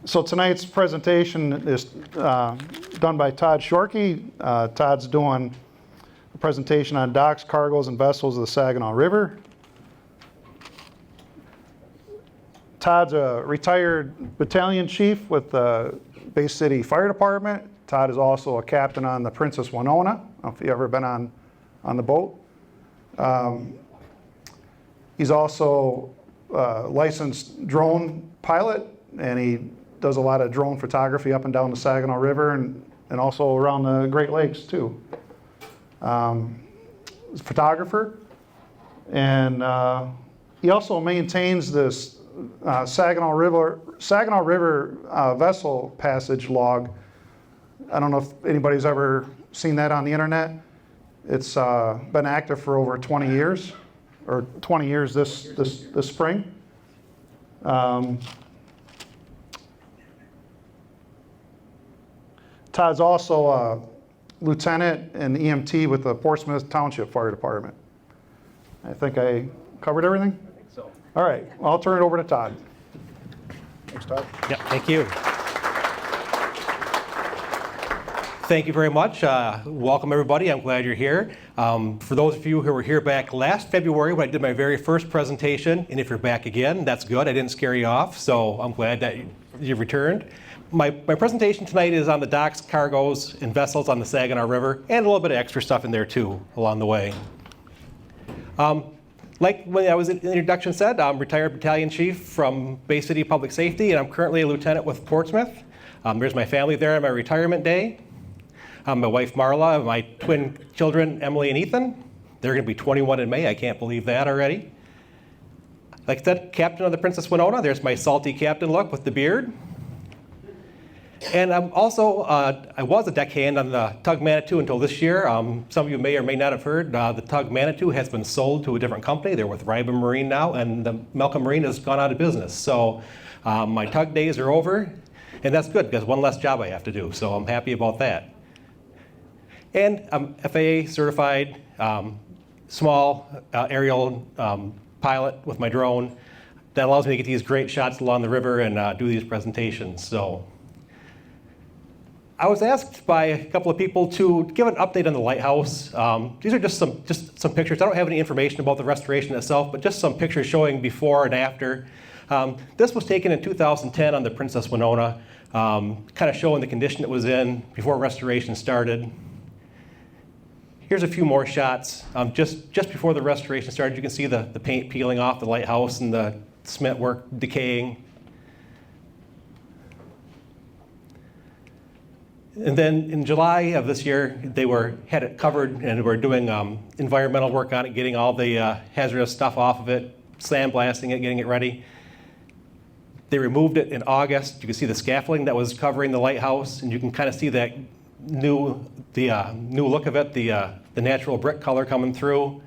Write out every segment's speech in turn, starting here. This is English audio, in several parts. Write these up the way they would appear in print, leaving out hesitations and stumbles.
So tonight's presentation is done by Todd Shorkey. Todd's doing a presentation on docks, cargoes, and vessels of the Saginaw River. Todd's a retired battalion chief with the Bay City Fire Department. Todd is also a captain on the Princess Winona. I don't know if you've ever been on the boat. He's also a licensed drone pilot, and he does a lot of drone photography up and down the Saginaw River and also around the Great Lakes too. He's a photographer, and he also maintains this Saginaw River vessel passage log. I don't know if anybody's ever seen that on the internet. It's been active for over 20 years, or 20 years this spring. Todd's also a lieutenant and EMT with the Portsmouth Township Fire Department. I think I covered everything? I think so. All right, well, I'll turn it over to Todd. Thanks, Todd. Yeah, thank you. Thank you very much. Welcome, everybody. I'm glad you're here. For those of you who were here back last February when I did my very first presentation, and if you're back again, that's good. I didn't scare you off, so I'm glad that you returned. My presentation tonight is on the docks, cargoes, and vessels on the Saginaw River, and a little bit of extra stuff in there too along the way. Like when I was in the introduction said, I'm retired battalion chief from Bay City Public Safety, and I'm currently a lieutenant with Portsmouth. There's my family there on my retirement day. My wife Marla, my twin children Emily and Ethan. They're going to be 21 in May. I can't believe that already. Like I said, captain of the Princess Winona. There's my salty captain look with the beard. And I'm also, I was a deckhand on the Tug Manitou until this year. Some of you may or may not have heard, the Tug Manitou has been sold to a different company. They're with Ryba Marine now, and the Malcolm Marine has gone out of business. So my tug days are over, and that's good because one less job I have to do, so I'm happy about that. And I'm FAA certified, small aerial pilot with my drone. That allows me to get these great shots along the river and do these presentations. So I was asked by a couple of people to give an update on the lighthouse. These are just some pictures. I don't have any information about the restoration itself, but just some pictures showing before and after. This was taken in 2010 on the Princess Winona, kind of showing the condition it was in before restoration started. Here's a few more shots. Just before the restoration started, you can see the paint peeling off the lighthouse and the cement work decaying. And then in July of this year, they had it covered and were doing environmental work on it, getting all the hazardous stuff off of it, sandblasting it, getting it ready. They removed it in August. You can see the scaffolding that was covering the lighthouse, and you can kind of see that new look of it, the natural brick color coming through.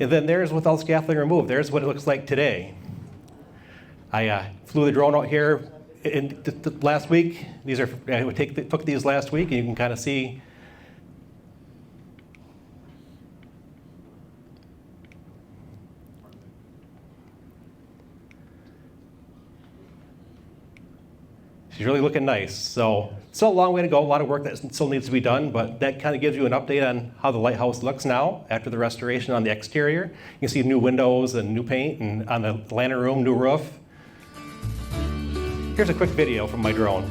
And then there's with all scaffolding removed. There's what it looks like today. I flew the drone out here last week. I took these last week, and you can kind of see. She's really looking nice. So still a long way to go, a lot of work that still needs to be done, but that kind of gives you an update on how the lighthouse looks now after the restoration on the exterior. You can see new windows and new paint, and on the lantern room, new roof. Here's a quick video from my drone.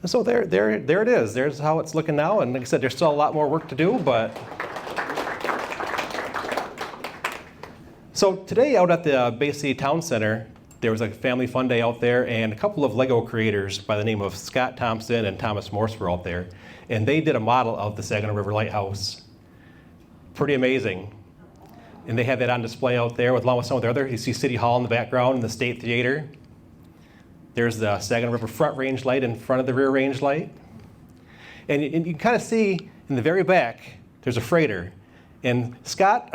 So there it is. There's how it's looking now. And like I said, there's still a lot more work to do, but. So today out at the Bay City Town Center, there was a family fun day out there, and a couple of Lego creators by the name of Scott Thompson and Thomas Morse were out there. And they did a model of the Saginaw River Lighthouse. Pretty amazing. And they had that on display out there along with some of the other. You see City Hall in the background and the State Theater. There's the Saginaw River front range light in front of the rear range light. And you can kind of see in the very back, there's a freighter. And Scott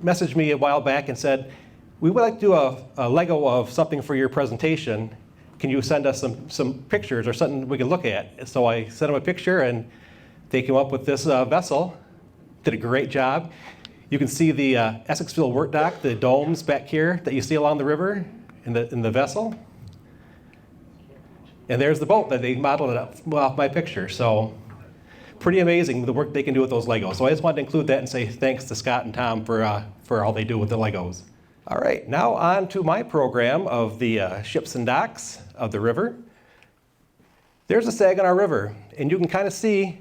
messaged me a while back and said, we would like to do a Lego of something for your presentation. Can you send us some pictures or something we can look at? So I sent him a picture, and they came up with this vessel. Did a great job. You can see the Essexville work dock, the domes back here that you see along the river in the vessel. And there's the boat that they modeled it off my picture. So pretty amazing the work they can do with those Legos. So I just wanted to include that and say thanks to Scott and Tom for all they do with the Legos. All right, now on to my program of the ships and docks of the river. There's the Saginaw River, and you can kind of see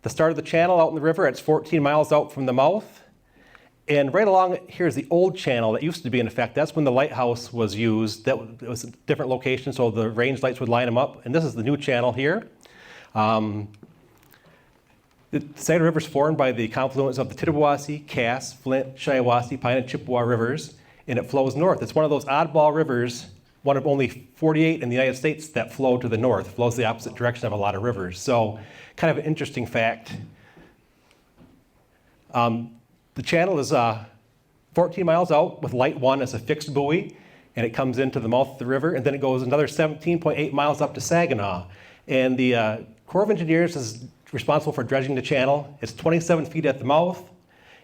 the start of the channel out in the river. It's 14 miles out from the mouth. And right along here's the old channel that used to be in effect. That's when the lighthouse was used. It was a different location, so the range lights would line them up. And this is the new channel here. The Saginaw River is formed by the confluence of the Tittabawassee, Cass, Flint, Shiawassee, Pine, and Chippewa rivers, and it flows north. It's one of those oddball rivers, one of only 48 in the United States that flow to the north, flows the opposite direction of a lot of rivers. So kind of an interesting fact. The channel is 14 miles out with light 1 as a fixed buoy, and it comes into the mouth of the river, and then it goes another 17.8 miles up to Saginaw. And the Corps of Engineers is responsible for dredging the channel. It's 27 feet at the mouth,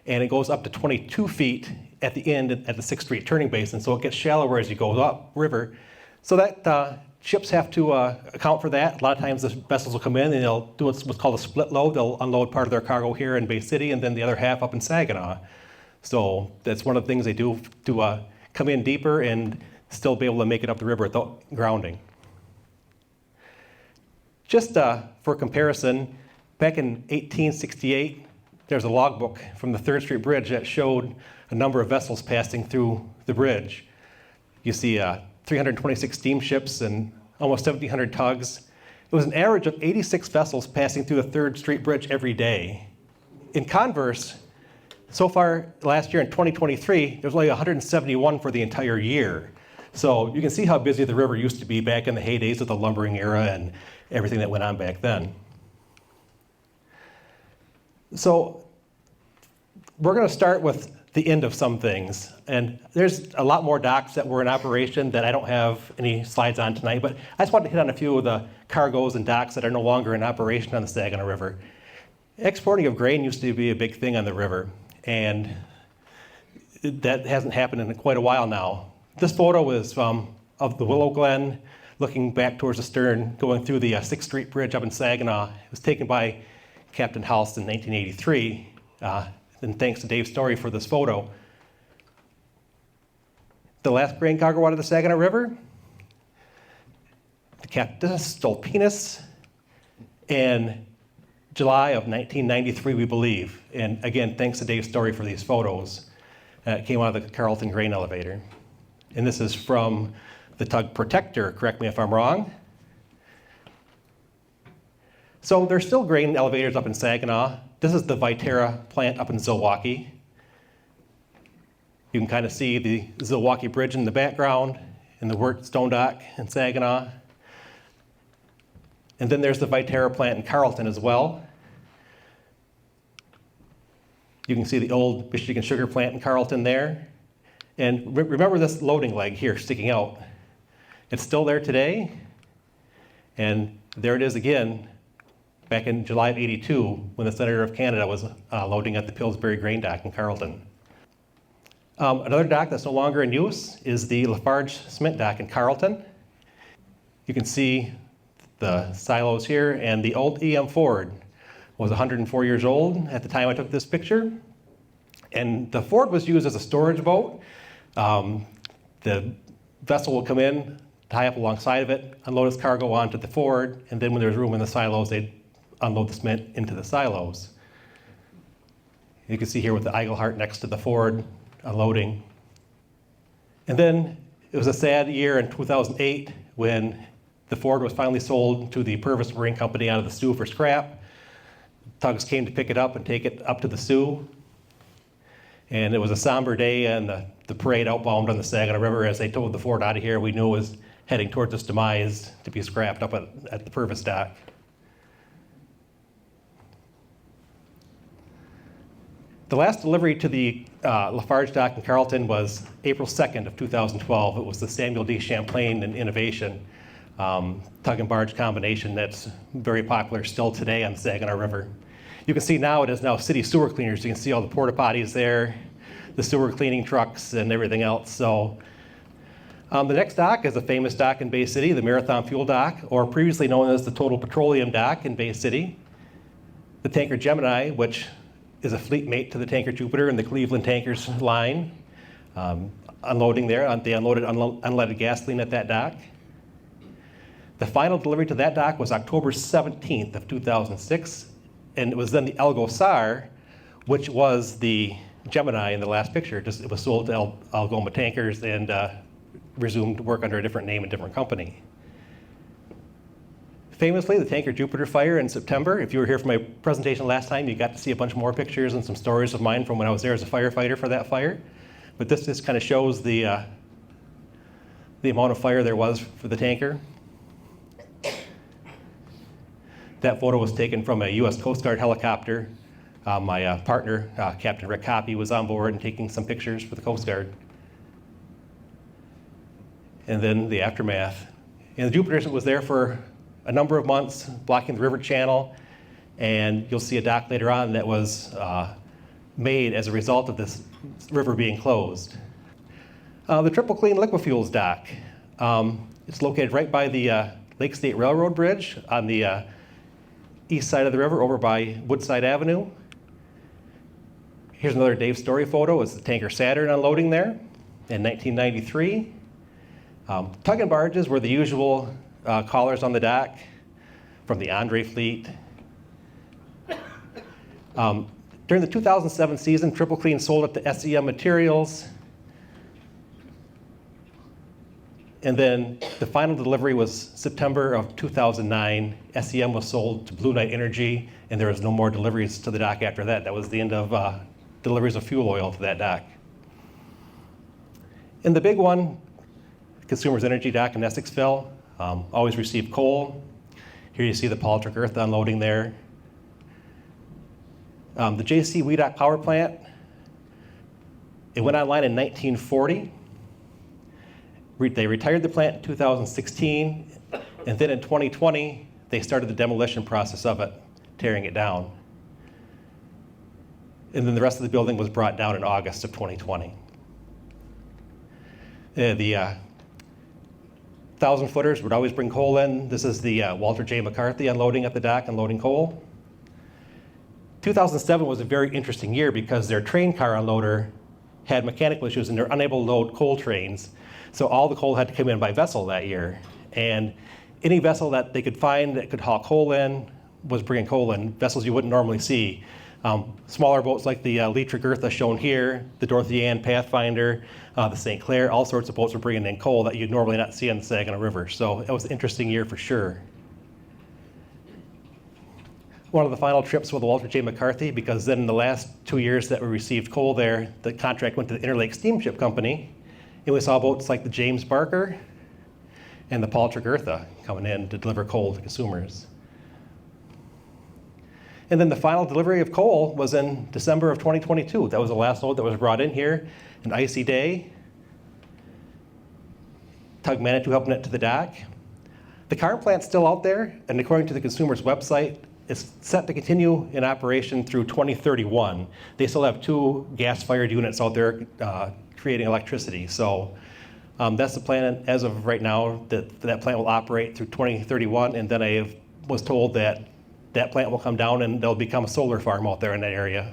and it goes up to 22 feet at the end at the 6th Street turning basin, so it gets shallower as you go up river. So that ships have to account for that. A lot of times the vessels will come in and they'll do what's called a split load. They'll unload part of their cargo here in Bay City and then the other half up in Saginaw. So that's one of the things they do to come in deeper and still be able to make it up the river without grounding. Just for comparison, back in 1868, there's a logbook from the 3rd Street Bridge that showed a number of vessels passing through the bridge. You see 326 steamships and almost 1,700 tugs. It was an average of 86 vessels passing through the 3rd Street Bridge every day. In converse, so far last year in 2023, there's only 171 for the entire year. So you can see how busy the river used to be back in the heydays of the lumbering era and everything that went on back then. So we're going to start with the end of some things. And there's a lot more docks that were in operation that I don't have any slides on tonight, but I just wanted to hit on a few of the cargoes and docks that are no longer in operation on the Saginaw River. Exporting of grain used to be a big thing on the river, and that hasn't happened in quite a while now. This photo is of the Willow Glen, looking back towards the stern, going through the 6th Street Bridge up in Saginaw. It was taken by Captain Halst in 1983, and thanks to Dave Story for this photo. The last grain cargo out of the Saginaw River, the Cactus Stolpinus, in July of 1993, we believe. And again, thanks to Dave Story for these photos. It came out of the Carlton grain elevator. And this is from the tug Protector, correct me if I'm wrong. So there's still grain elevators up in Saginaw. This is the Viterra plant up in Zilwaukee. You can kind of see the Zilwaukee Bridge in the background and the Wirt Stone Dock in Saginaw. And then there's the Viterra plant in Carlton as well. You can see the old Michigan sugar plant in Carlton there. And remember this loading leg here sticking out. It's still there today. And there it is again back in July of '82 when the Senator of Canada was loading at the Pillsbury Grain Dock in Carlton. Another dock that's no longer in use is the Lafarge Cement Dock in Carlton. You can see the silos here, and the old E.M. Ford was 104 years old at the time I took this picture. And the Ford was used as a storage boat. The vessel will come in, tie up alongside of it, unload its cargo onto the Ford, and then when there's room in the silos, they'd unload the cement into the silos. You can see here with the Eigelhart next to the Ford unloading. And then it was a sad year in 2008 when the Ford was finally sold to the Purvis Marine Company out of the Sioux for scrap. Tugs came to pick it up and take it up to the Sioux. And it was a somber day, and the parade outbound on the Saginaw River as they towed the Ford out of here. We knew it was heading towards its demise to be scrapped up at the Purvis dock. The last delivery to the Lafarge dock in Carlton was April 2nd of 2012. It was the Samuel D. Champlain and Innovation tug and barge combination that's very popular still today on the Saginaw River. You can see now it is now city sewer cleaners. You can see all the porta potties there, the sewer cleaning trucks and everything else. So the next dock is a famous dock in Bay City, the Marathon Fuel Dock, or previously known as the Total Petroleum Dock in Bay City. The tanker Gemini, which is a fleet mate to the tanker Jupiter and the Cleveland Tankers line, unloading there. They unloaded unleaded gasoline at that dock. The final delivery to that dock was October 17th of 2006, and it was then the Algosar, which was the Gemini in the last picture. It was sold to Algoma Tankers and resumed work under a different name and different company. Famously, the tanker Jupiter fire in September. If you were here for my presentation last time, you got to see a bunch more pictures and some stories of mine from when I was there as a firefighter for that fire. But this just kind of shows the amount of fire there was for the tanker. That photo was taken from a U.S. Coast Guard helicopter. My partner, Captain Rick Hoppy, was on board and taking some pictures for the Coast Guard. And then the aftermath. And the Jupiter was there for a number of months, blocking the river channel, and you'll see a dock later on that was made as a result of this river being closed. The Triple Clean Liquifuels dock. It's located right by the Lake State Railroad Bridge on the east side of the river over by Woodside Avenue. Here's another Dave Story photo. It's the tanker Saturn unloading there in 1993. Tug and barges were the usual callers on the dock from the Andre fleet. During the 2007 season, Triple Clean sold it to SEM Materials. And then the final delivery was September of 2009. SEM was sold to Blue Knight Energy, and there was no more deliveries to the dock after that. That was the end of deliveries of fuel oil to that dock. And the big one, Consumers Energy dock in Essexville, always received coal. Here you see the Patrick Earth unloading there. The J.C. Weedock Power Plant, it went online in 1940. They retired the plant in 2016, and then in 2020, they started the demolition process of it, tearing it down. And then the rest of the building was brought down in August of 2020. The 1,000-footers would always bring coal in. This is the Walter J. McCarthy unloading at the dock, unloading coal. 2007 was a very interesting year because their train car unloader had mechanical issues and they're unable to load coal trains. So all the coal had to come in by vessel that year. And any vessel that they could find that could haul coal in was bringing coal in, vessels you wouldn't normally see. Smaller boats like the Leitrig Eartha shown here, the Dorothy Ann Pathfinder, the St. Clair, all sorts of boats were bringing in coal that you'd normally not see on the Saginaw River. So it was an interesting year for sure. One of the final trips with the Walter J. McCarthy, because then in the last 2 years that we received coal there, the contract went to the Interlake Steamship Company, and we saw boats like the James Barker and the Patrick Eartha coming in to deliver coal to consumers. And then the final delivery of coal was in December of 2022. That was the last load that was brought in here, an icy day. Tug Manitou helping it to the dock. The car plant's still out there, and according to the consumer's website, it's set to continue in operation through 2031. They still have 2 gas-fired units out there creating electricity. So that's the plan as of right now, that plant will operate through 2031, and then I was told that plant will come down and there'll become a solar farm out there in that area.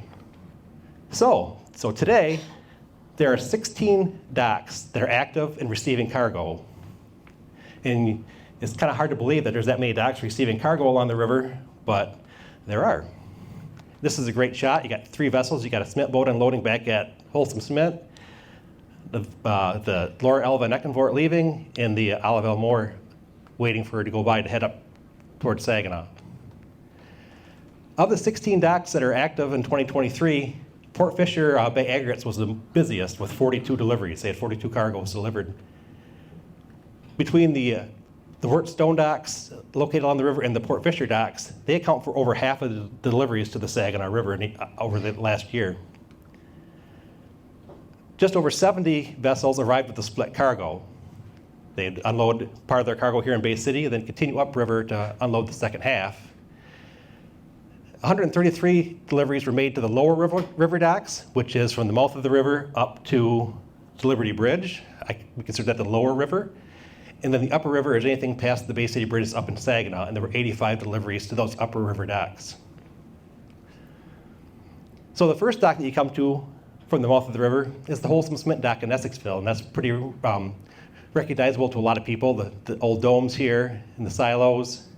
So today, there are 16 docks that are active and receiving cargo. And it's kind of hard to believe that there's that many docks receiving cargo along the river, but there are. This is a great shot. You got 3 vessels. You got a cement boat unloading back at Wholesome Cement, the Laura Elva Neckenvort leaving, and the Olive Elmore waiting for her to go by to head up towards Saginaw. Of the 16 docks that are active in 2023, Port Fisher Bay Aggregates was the busiest with 42 deliveries. They had 42 cargoes delivered. Between the Wirt Stone docks located along the river and the Port Fisher docks, they account for over half of the deliveries to the Saginaw River over the last year. Just over 70 vessels arrived with a split cargo. They'd unload part of their cargo here in Bay City, then continue upriver to unload the second half. 133 deliveries were made to the lower river docks, which is from the mouth of the river up to Liberty Bridge. We consider that the lower river. And then the upper river is anything past the Bay City bridges up in Saginaw, and there were 85 deliveries to those upper river docks. So the first dock that you come to from the mouth of the river is the Wholesome Cement dock in Essexville, and that's pretty recognizable to a lot of people, the old domes here and the silos.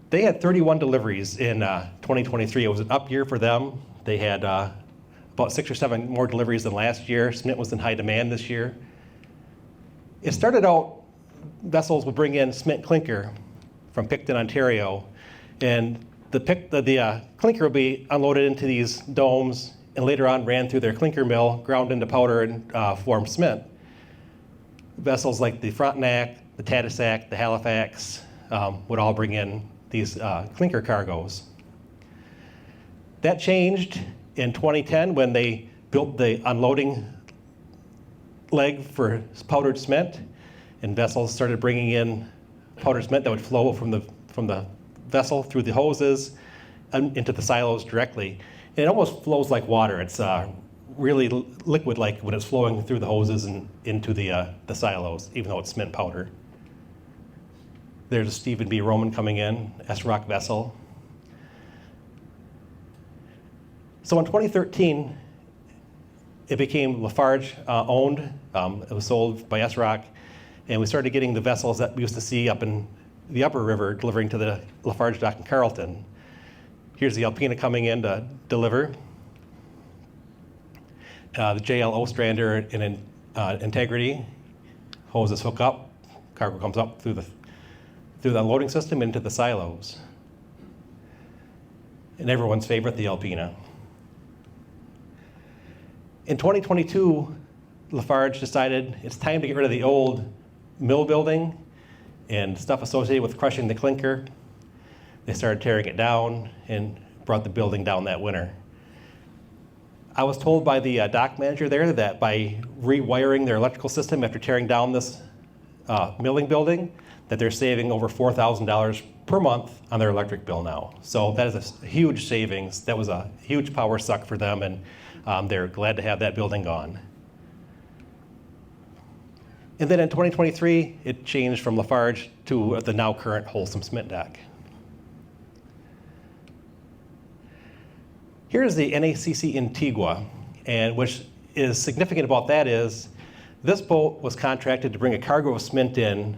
They had 31 deliveries in 2023. It was an up year for them. They had about 6 or 7 more deliveries than last year. Cement was in high demand this year. It started out, vessels would bring in cement clinker from Picton, Ontario, and the clinker would be unloaded into these domes and later on ran through their clinker mill, ground into powder, and formed cement. Vessels like the Frontenac, the Tadoussac, the Halifax would all bring in these clinker cargoes. That changed in 2010 when they built the unloading leg for powdered cement, and vessels started bringing in powdered cement that would flow from the vessel through the hoses and into the silos directly. And it almost flows like water. It's really liquid-like when it's flowing through the hoses and into the silos, even though it's cement powder. There's Stephen B. Roman coming in, S-Rock vessel. So in 2013, it became Lafarge owned. It was sold by S-Rock, and we started getting the vessels that we used to see up in the upper river delivering to the Lafarge dock in Carleton. Here's the Alpena coming in to deliver. The JL Ostrander in Integrity. Hoses hook up, cargo comes up through the unloading system into the silos. And everyone's favorite, the Alpena. In 2022, Lafarge decided it's time to get rid of the old mill building and stuff associated with crushing the clinker. They started tearing it down and brought the building down that winter. I was told by the dock manager there that by rewiring their electrical system after tearing down this milling building, that they're saving over $4,000 per month on their electric bill now. So that is a huge savings. That was a huge power suck for them, and they're glad to have that building gone. And then in 2023, it changed from Lafarge to the now current Wholesome Cement dock. Here's the NACC Antigua, and which is significant about that is this boat was contracted to bring a cargo of cement in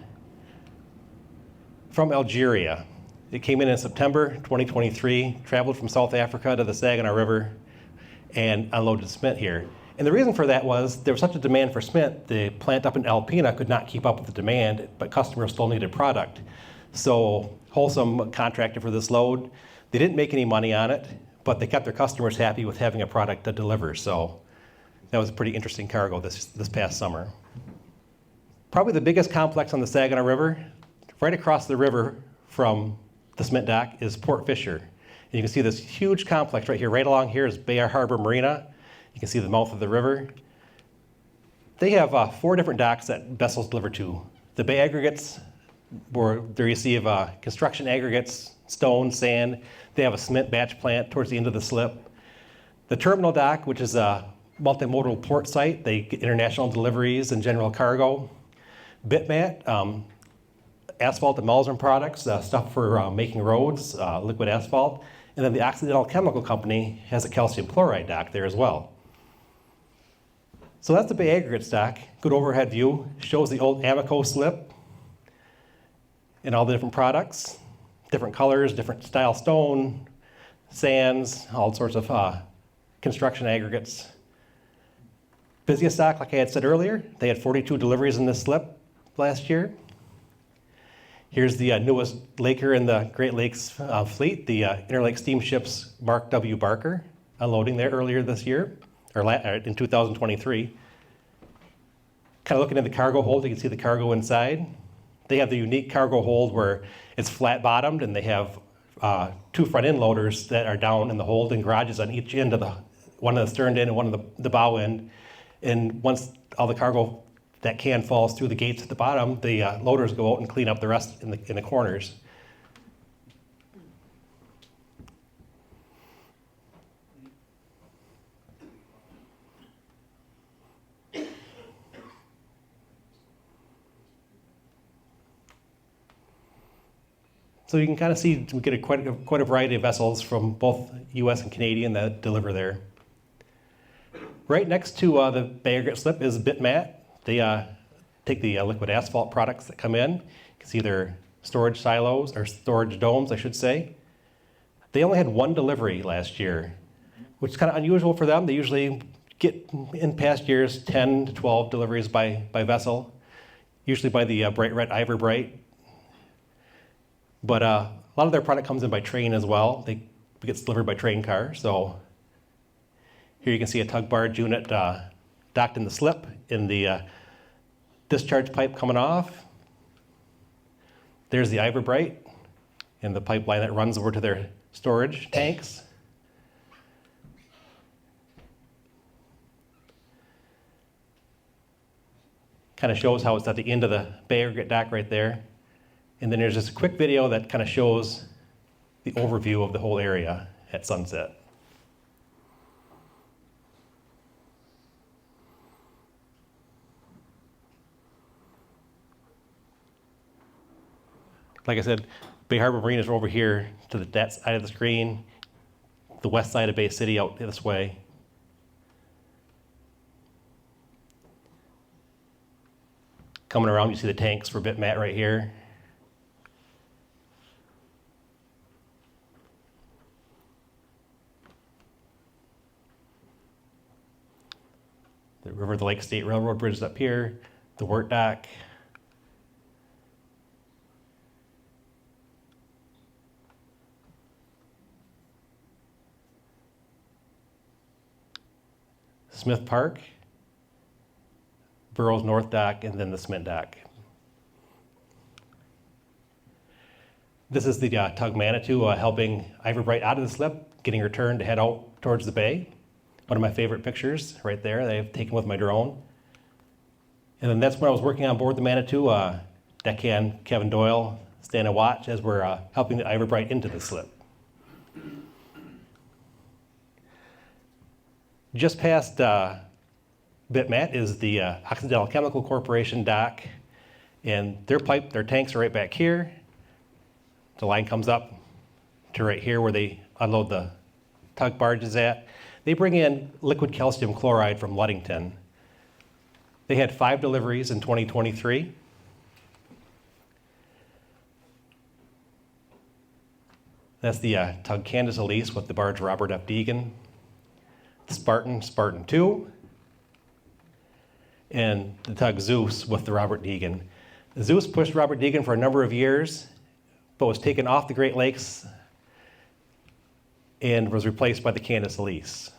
from Algeria. It came in September 2023, traveled from South Africa to the Saginaw River, and unloaded cement here. And the reason for that was there was such a demand for cement, the plant up in Alpena could not keep up with the demand, but customers still needed product. So Wholesome contracted for this load. They didn't make any money on it, but they kept their customers happy with having a product to deliver. So that was a pretty interesting cargo this past summer. Probably the biggest complex on the Saginaw River, right across the river from the cement dock, is Port Fisher. And you can see this huge complex right here. Right along here is Bay Harbor Marina. You can see the mouth of the river. They have 4 different docks that vessels deliver to. The Bay Aggregates, where they receive construction aggregates, stone, sand. They have a cement batch plant towards the end of the slip. The terminal dock, which is a multimodal port site, they get international deliveries and general cargo. Bitmat, asphalt emulsion products, stuff for making roads, liquid asphalt. And then the Occidental Chemical Company has a calcium chloride dock there as well. So that's the Bay Aggregates dock. Good overhead view. Shows the old Amoco slip. in all the different products, different colors, different style stone, sands, all sorts of construction aggregates. Busiest stock, like I had said earlier, they had 42 deliveries in this slip last year. Here's the newest laker in the Great Lakes fleet, the Interlake Steamships Mark W. Barker, unloading there earlier this year, or in 2023. Kind of looking at the cargo hold, you can see the cargo inside. They have the unique cargo hold where it's flat bottomed, and they have 2 front end loaders that are down in the hold and garages on each end of one of the stern end and one of the bow end. And once all the cargo that can falls through the gates at the bottom, the loaders go out and clean up the rest in the corners. So you can kind of see, we get quite a variety of vessels from both U.S. and Canadian that deliver there. Right next to the Bay Aggregate slip is Bitmat. They take the liquid asphalt products that come in. You can see their storage silos, or storage domes, I should say. They only had 1 delivery last year, which is kind of unusual for them. They usually get, in past years, 10 to 12 deliveries by vessel, usually by the bright red Ivorbright. But a lot of their product comes in by train as well. It gets delivered by train car. So here you can see a tug barge unit docked in the slip, in the discharge pipe coming off. There's the Ivorbright and the pipeline that runs over to their storage tanks. Kind of shows how it's at the end of the Bay Aggregate dock right there. And then there's just a quick video that kind of shows the overview of the whole area at sunset. Like I said, Bay Harbor Marine is over here to that side of the screen, the west side of Bay City out this way. Coming around, you see the tanks for Bitmat right here. The River of the Lake State Railroad Bridge is up here, the Wirt dock. Smith Park, Burroughs North Dock, and then the cement dock. This is the tug Manitou helping Ivorbright out of the slip, getting her turned to head out towards the bay. One of my favorite pictures right there that I've taken with my drone. And then that's when I was working on board the Manitou. Deckhand Kevin Doyle stand and watch as we're helping the Ivorbright into the slip. Just past Bitmat is the Occidental Chemical Corporation dock, and their tanks are right back here. The line comes up to right here where they unload the tug barges at. They bring in liquid calcium chloride from Ludington. They had 5 deliveries in 2023. That's the tug Candace Elise with the barge Robert F. Deegan. Spartan 2, and the tug Zeus with the Robert Deegan. Zeus pushed Robert Deegan for a number of years, but was taken off the Great Lakes and was replaced by the Candace Elise.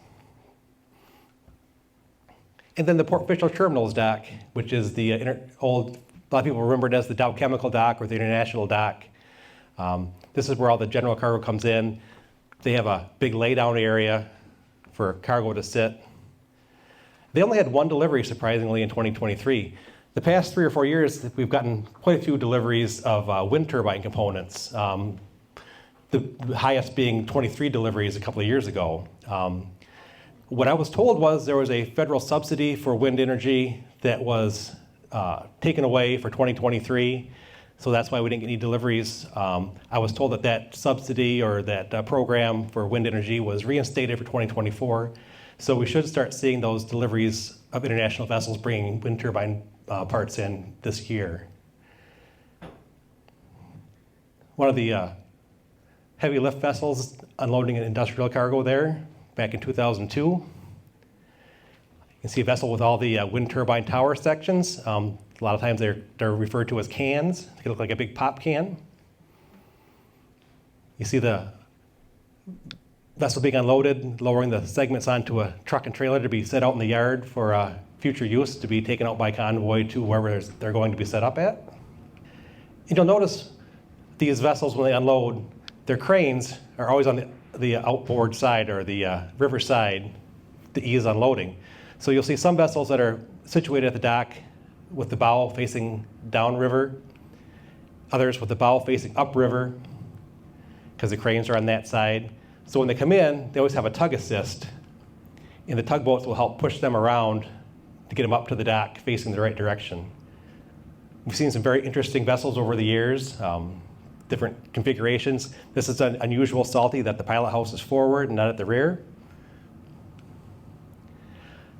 And then the Port Fishel Terminals dock, which is the a lot of people remember it as the Dow Chemical dock or the International dock. This is where all the general cargo comes in. They have a big laydown area for cargo to sit. They only had 1 delivery, surprisingly, in 2023. The past 3 or 4 years, we've gotten quite a few deliveries of wind turbine components, the highest being 23 deliveries a couple of years ago. What I was told was there was a federal subsidy for wind energy that was taken away for 2023, so that's why we didn't get any deliveries. I was told that subsidy or that program for wind energy was reinstated for 2024, so we should start seeing those deliveries of international vessels bringing wind turbine parts in this year. one of the heavy lift vessels unloading an industrial cargo there back in 2002. You can see a vessel with all the wind turbine tower sections. A lot of times they're referred to as cans. They look like a big pop can. You see the vessel being unloaded, lowering the segments onto a truck and trailer to be set out in the yard for future use, to be taken out by convoy to wherever they're going to be set up at. And you'll notice these vessels, when they unload, their cranes are always on the outboard side or the river side to ease unloading. So you'll see some vessels that are situated at the dock with the bow facing downriver, others with the bow facing upriver, because the cranes are on that side. So when they come in, they always have a tug assist, and the tugboats will help push them around to get them up to the dock facing the right direction. We've seen some very interesting vessels over the years, different configurations. This is an unusual salty that the pilot house is forward and not at the rear.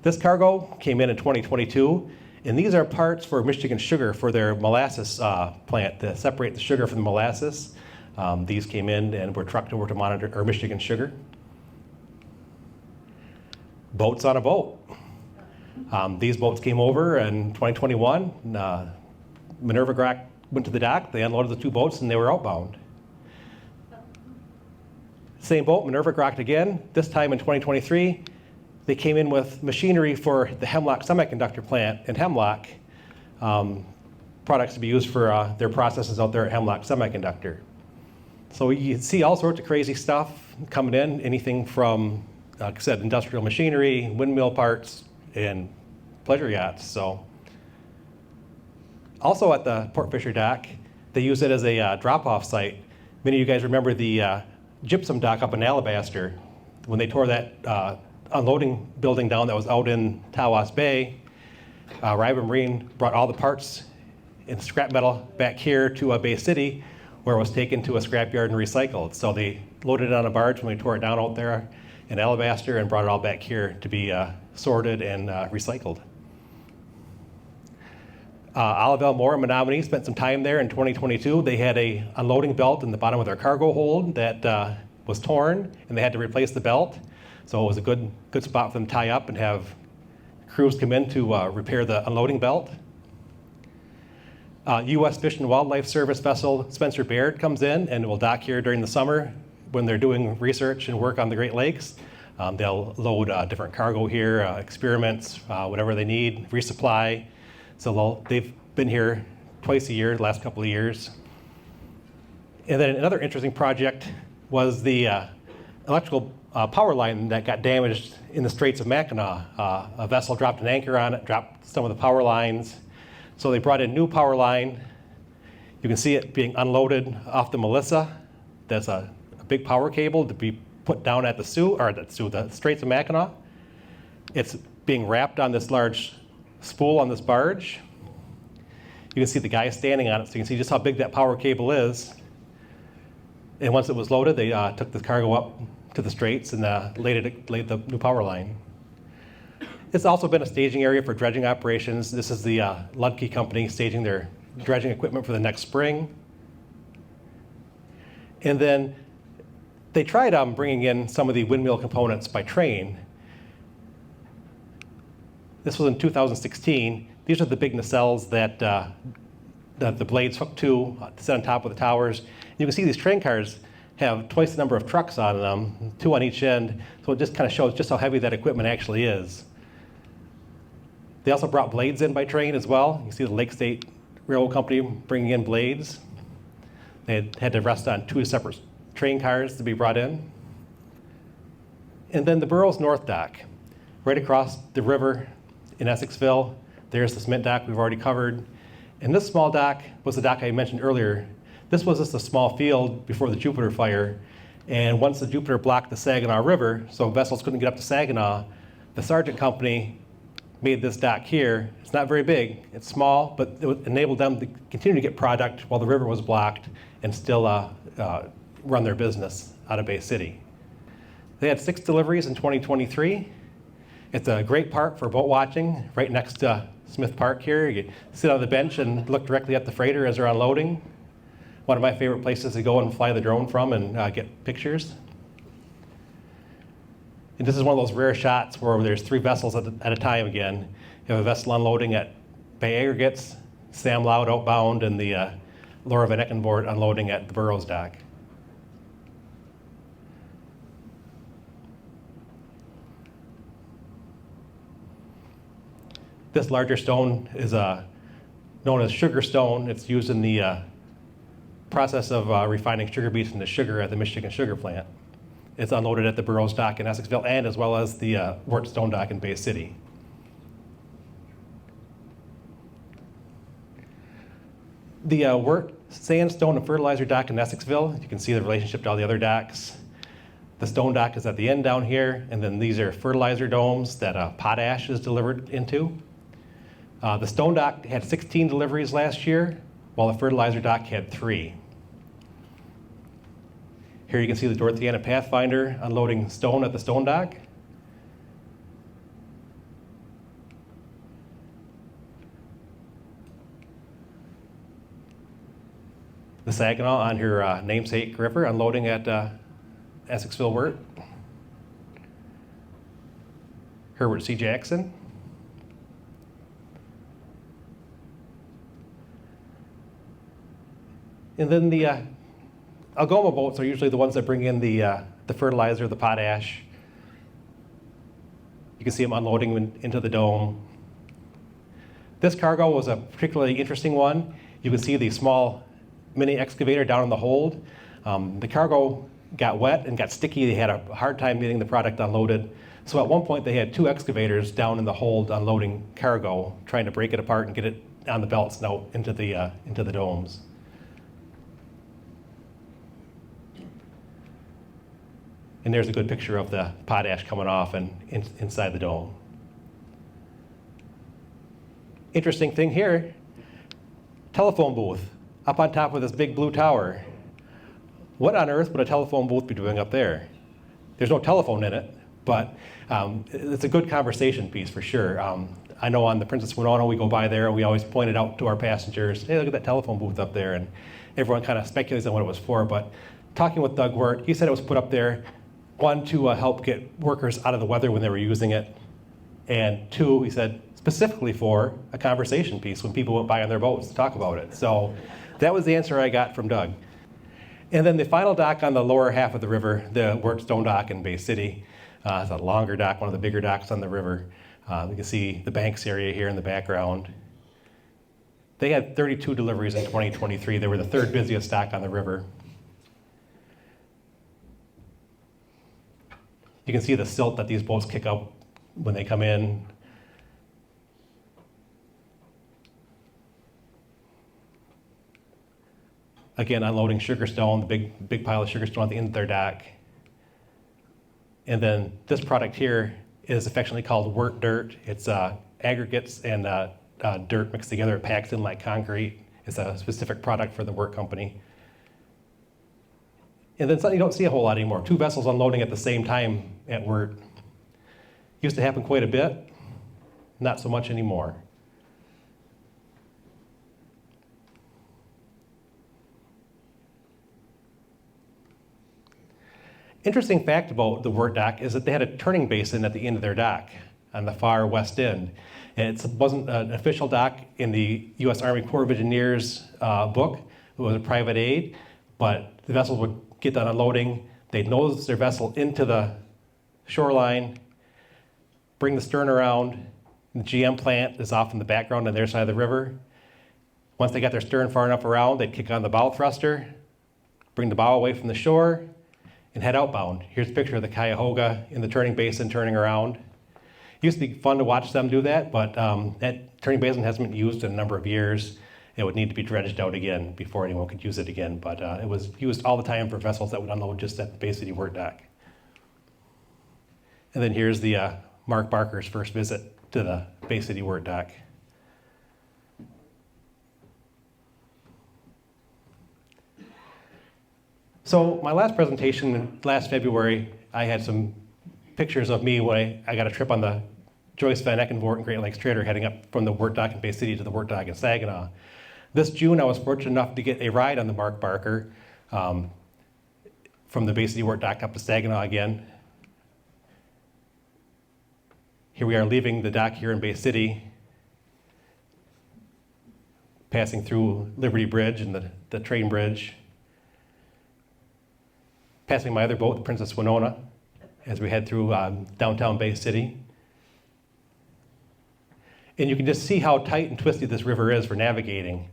This cargo came in 2022, and these are parts for Michigan Sugar for their molasses plant to separate the sugar from the molasses. These came in and were trucked over to Michigan Sugar. Boats on a boat. These boats came over in 2021. Minerva Grack went to the dock, they unloaded the 2 boats, and they were outbound. Same boat, Minerva Grack again. This time in 2023, they came in with machinery for the Hemlock semiconductor plant in Hemlock, products to be used for their processes out there at Hemlock Semiconductor. So you see all sorts of crazy stuff coming in, anything from, like I said, industrial machinery, windmill parts, and pleasure yachts. So also at the Port Fisher dock, they use it as a drop-off site. Many of you guys remember the gypsum dock up in Alabaster. When they tore that unloading building down that was out in Tawas Bay, Riva Marine brought all the parts and scrap metal back here to Bay City, where it was taken to a scrapyard and recycled. So they loaded it on a barge when we tore it down out there in Alabaster and brought it all back here to be sorted and recycled. Olive Moore and Menominee spent some time there in 2022. They had a unloading belt in the bottom of their cargo hold that was torn, and they had to replace the belt. So it was a good spot for them to tie up and have crews come in to repair the unloading belt. U.S. Fish and Wildlife Service vessel Spencer Baird comes in and will dock here during the summer when they're doing research and work on the Great Lakes. They'll load different cargo here, experiments, whatever they need, resupply. So they've been here twice a year, the last couple of years. And then another interesting project was the electrical power line that got damaged in the Straits of Mackinac. A vessel dropped an anchor on it, dropped some of the power lines. So they brought in new power line. You can see it being unloaded off the Melissa. That's a big power cable to be put down at the Straits of Mackinac. It's being wrapped on this large spool on this barge. You can see the guy standing on it, so you can see just how big that power cable is. And once it was loaded, they took the cargo up to the Straits and laid the new power line. It's also been a staging area for dredging operations. This is the Ludke company staging their dredging equipment for the next spring. And then they tried bringing in some of the windmill components by train. This was in 2016. These are the big nacelles that the blades hook to sit on top of the towers. You can see these train cars have twice the number of trucks on them, 2 on each end. So it just kind of shows just how heavy that equipment actually is. They also brought blades in by train as well. You see the Lake State Railroad Company bringing in blades. They had to rest on 2 separate train cars to be brought in. And then the Burroughs North Dock, right across the river in Essexville. There's the cement dock we've already covered. And this small dock was the dock I mentioned earlier. This was just a small field before the Jupiter fire. And once the Jupiter blocked the Saginaw River, so vessels couldn't get up to Saginaw, the Sargent Company made this dock here. It's not very big, it's small, but it would enable them to continue to get product while the river was blocked and still run their business out of Bay City. They had 6 deliveries in 2023. It's a great park for boat watching, right next to Smith Park here. You sit on the bench and look directly at the freighter as they're unloading. one of my favorite places to go and fly the drone from and get pictures. And this is one of those rare shots where there's 3 vessels at a time again. You have a vessel unloading at Bay Aggregates, Sam Loud outbound, and the Laura Van Eckenvoort unloading at the Burroughs dock. This larger stone is known as sugar stone. It's used in the process of refining sugar beets into sugar at the Michigan Sugar Plant. It's unloaded at the Burroughs dock in Essexville and as well as the Wirt Stone dock in Bay City. The Wirt sandstone and fertilizer dock in Essexville, you can see the relationship to all the other docks. The stone dock is at the end down here, and then these are fertilizer domes that potash is delivered into. The stone dock had 16 deliveries last year, while the fertilizer dock had 3. Here you can see the Dorotheana Pathfinder unloading stone at the stone dock. The Saginaw on her namesake river unloading at Essexville Wirt. Herbert C. Jackson. And then the Algoma boats are usually the ones that bring in the fertilizer, the potash. You can see them unloading into the dome. This cargo was a particularly interesting one. You can see the small mini excavator down in the hold. The cargo got wet and got sticky. They had a hard time getting the product unloaded. So at one point they had 2 excavators down in the hold unloading cargo, trying to break it apart and get it on the belts and out into the domes. And there's a good picture of the potash coming off and inside the dome. Interesting thing here, telephone booth up on top of this big blue tower. What on earth would a telephone booth be doing up there? There's no telephone in it, but it's a good conversation piece for sure. I know on the Princess Winona, we go by there and we always point it out to our passengers, hey, look at that telephone booth up there, and everyone kind of speculates on what it was for, but talking with Doug Wirt, he said it was put up there, 1, to help get workers out of the weather when they were using it, and 2, he said, specifically for a conversation piece when people went by on their boats to talk about it. So that was the answer I got from Doug. And then the final dock on the lower half of the river, the Wirt Stone dock in Bay City. It's a longer dock, one of the bigger docks on the river. You can see the Banks area here in the background. They had 32 deliveries in 2023. They were the 3rd busiest dock on the river. You can see the silt that these boats kick up when they come in. Again, unloading sugar stone, the big pile of sugar stone at the end of their dock. And then this product here is affectionately called Wirt Dirt. It's aggregates and dirt mixed together. It packs in like concrete. It's a specific product for the Wirt company. And then something you don't see a whole lot anymore. 2 vessels unloading at the same time at Wirt. Used to happen quite a bit, not so much anymore. Interesting fact about the Wirt dock is that they had a turning basin at the end of their dock on the far west end. And it wasn't an official dock in the U.S. Army Corps of Engineers book. It was a private aid, but the vessels would get done unloading. They'd nose their vessel into the shoreline, bring the stern around. The GM plant is off in the background on their side of the river. Once they got their stern far enough around, they'd kick on the bow thruster, bring the bow away from the shore, and head outbound. Here's a picture of the Cuyahoga in the turning basin turning around. It used to be fun to watch them do that, but that turning basin hasn't been used in a number of years. It would need to be dredged out again before anyone could use it again, but it was used all the time for vessels that would unload just at the Bay City Wirt dock. And then here's the Mark Barker's first visit to the Bay City Wirt dock. So my last presentation, last February, I had some pictures of me when I got a trip on the Joyce Van Eckenvoort and Great Lakes Trader heading up from the Wirt dock in Bay City to the Wirt dock in Saginaw. This June, I was fortunate enough to get a ride on the Mark Barker from the Bay City where it docked up to Saginaw again. Here we are leaving the dock here in Bay City, passing through Liberty Bridge and the train bridge, passing my other boat, the Princess Winona, as we head through downtown Bay City. And you can just see how tight and twisty this river is for navigating.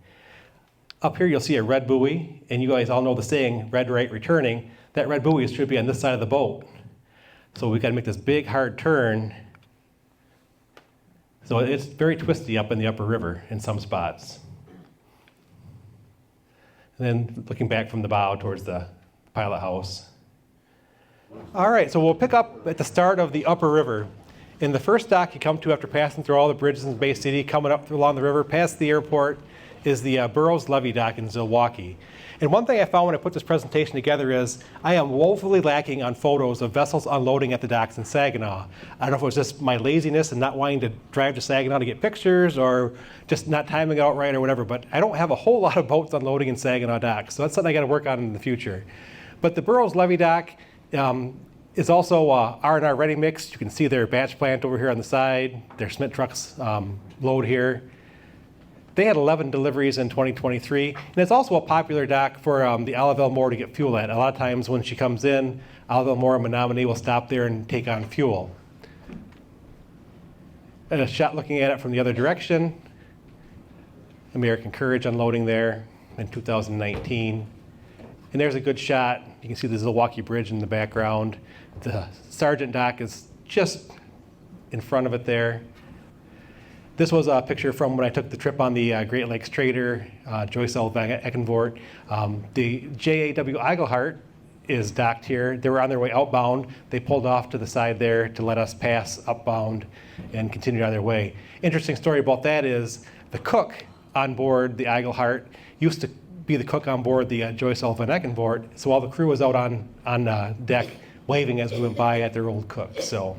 Up here you'll see a red buoy, and you guys all know the saying, red right returning. That red buoy should be on this side of the boat. So we've got to make this big hard turn. So it's very twisty up in the upper river in some spots. And then looking back from the bow towards the pilot house. All right, so we'll pick up at the start of the upper river. In the first dock you come to after passing through all the bridges in Bay City, coming up along the river, past the airport, is the Burroughs Levee Dock in Zilwaukee. And one thing I found when I put this presentation together is I am woefully lacking on photos of vessels unloading at the docks in Saginaw. I don't know if it was just my laziness and not wanting to drive to Saginaw to get pictures or just not timing it out right or whatever, but I don't have a whole lot of boats unloading in Saginaw docks, so that's something I got to work on in the future. But the Burroughs Levee Dock is also R&R ready mix. You can see their batch plant over here on the side. Their cement trucks load here. They had 11 deliveries in 2023, and it's also a popular dock for the Olive Elmore to get fuel at. A lot of times when she comes in, Olive Elmore and Menominee will stop there and take on fuel. And a shot looking at it from the other direction. American Courage unloading there in 2019. And there's a good shot. You can see the Zilwaukee Bridge in the background. The Sargent Dock is just in front of it there. This was a picture from when I took the trip on the Great Lakes Trader, Joyce L. Van Eckenvoort. The JAW Eigelhart is docked here. They were on their way outbound. They pulled off to the side there to let us pass upbound and continued on their way. Interesting story about that is the cook on board the Eigelhart used to be the cook on board the Joyce L. Van Eckenvoort, so all the crew was out on deck waving as we went by at their old cook. So.